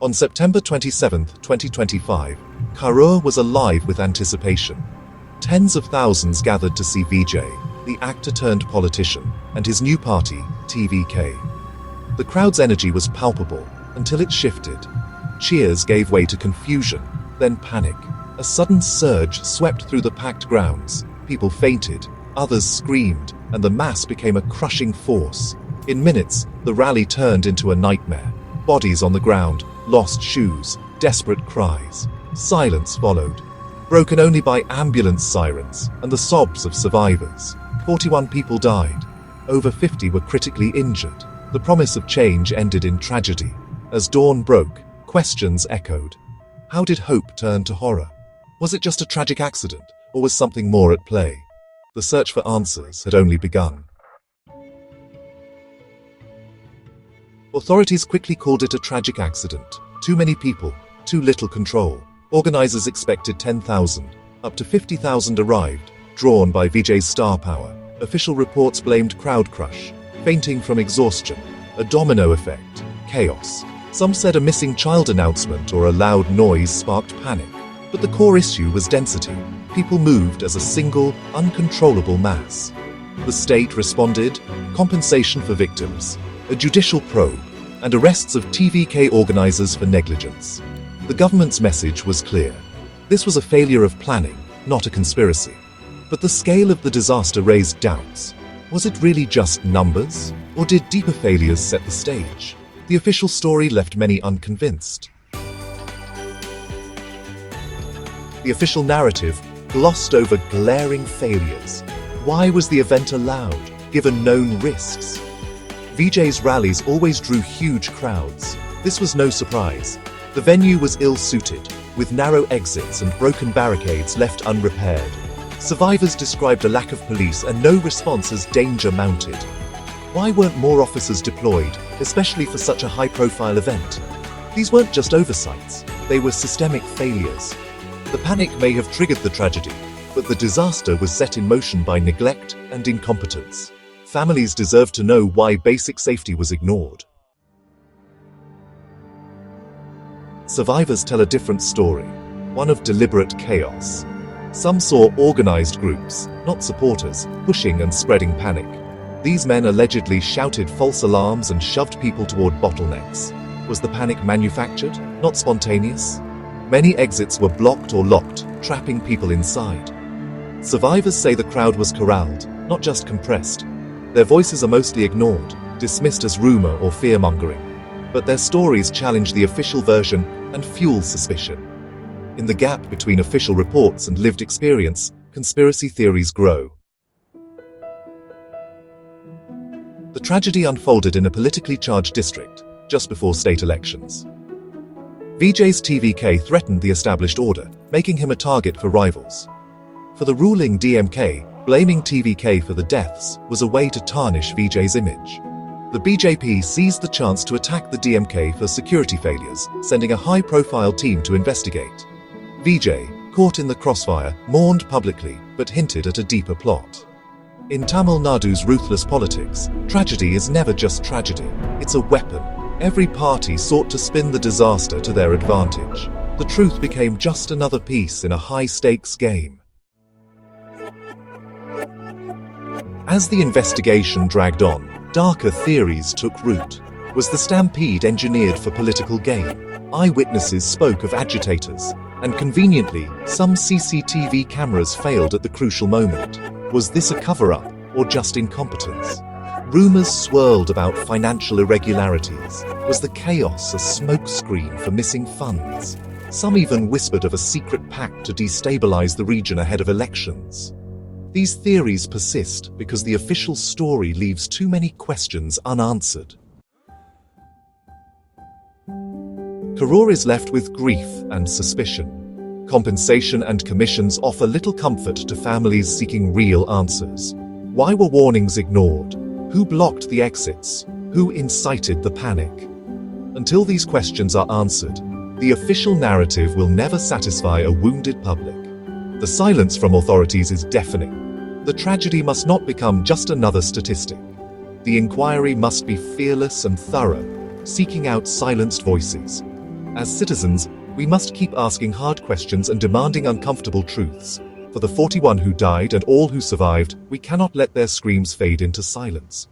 On September 27, 2025, Karur was alive with anticipation. Tens of thousands gathered to see Vijay, the actor-turned-politician, and his new party, TVK. The crowd's energy was palpable until it shifted. Cheers gave way to confusion, then panic. A sudden surge swept through the packed grounds. People fainted, others screamed, and the mass became a crushing force. In minutes, the rally turned into a nightmare. Bodies on the ground, lost shoes, desperate cries. Silence followed, broken only by ambulance sirens and the sobs of survivors. 41 people died. Over 50 were critically injured. The promise of change ended in tragedy. As dawn broke, questions echoed. How did hope turn to horror? Was it just a tragic accident, or was something more at play? The search for answers had only begun. Authorities quickly called it a tragic accident. Too many people, too little control. Organizers expected 10,000. Up to 50,000 arrived, drawn by Vijay's star power. Official reports blamed crowd crush, fainting from exhaustion, a domino effect, chaos. Some said a missing child announcement or a loud noise sparked panic. But the core issue was density. People moved as a single, uncontrollable mass. The state responded, compensation for victims, a judicial probe, and arrests of TVK organizers for negligence. The government's message was clear. This was a failure of planning, not a conspiracy. But the scale of the disaster raised doubts. Was it really just numbers? Or did deeper failures set the stage? The official story left many unconvinced. The official narrative glossed over glaring failures. Why was the event allowed, given known risks? Vijay's rallies always drew huge crowds. This was no surprise. The venue was ill-suited, with narrow exits and broken barricades left unrepaired. Survivors described a lack of police and no response as danger mounted. Why weren't more officers deployed, especially for such a high-profile event? These weren't just oversights, they were systemic failures. The panic may have triggered the tragedy, but the disaster was set in motion by neglect and incompetence. Families deserve to know why basic safety was ignored. Survivors tell a different story, one of deliberate chaos. Some saw organized groups, not supporters, pushing and spreading panic. These men allegedly shouted false alarms and shoved people toward bottlenecks. Was the panic manufactured, not spontaneous? Many exits were blocked or locked, trapping people inside. Survivors say the crowd was corralled, not just compressed. Their voices are mostly ignored, dismissed as rumor or fear-mongering. But their stories challenge the official version and fuel suspicion. In the gap between official reports and lived experience, conspiracy theories grow. The tragedy unfolded in a politically charged district, just before state elections. Vijay's TVK threatened the established order, making him a target for rivals. For the ruling DMK, blaming TVK for the deaths was a way to tarnish Vijay's image. The BJP seized the chance to attack the DMK for security failures, sending a high-profile team to investigate. Vijay, caught in the crossfire, mourned publicly, but hinted at a deeper plot. In Tamil Nadu's ruthless politics, tragedy is never just tragedy, it's a weapon. Every party sought to spin the disaster to their advantage. The truth became just another piece in a high-stakes game. As the investigation dragged on, darker theories took root. Was the stampede engineered for political gain? Eyewitnesses spoke of agitators, and conveniently, some CCTV cameras failed at the crucial moment. Was this a cover-up, or just incompetence? Rumors swirled about financial irregularities. Was the chaos a smokescreen for missing funds? Some even whispered of a secret pact to destabilize the region ahead of elections. These theories persist because the official story leaves too many questions unanswered. Karur is left with grief and suspicion. Compensation and commissions offer little comfort to families seeking real answers. Why were warnings ignored? Who blocked the exits? Who incited the panic? Until these questions are answered, the official narrative will never satisfy a wounded public. The silence from authorities is deafening. The tragedy must not become just another statistic. The inquiry must be fearless and thorough, seeking out silenced voices. As citizens, we must keep asking hard questions and demanding uncomfortable truths. For the 41 who died and all who survived, we cannot let their screams fade into silence.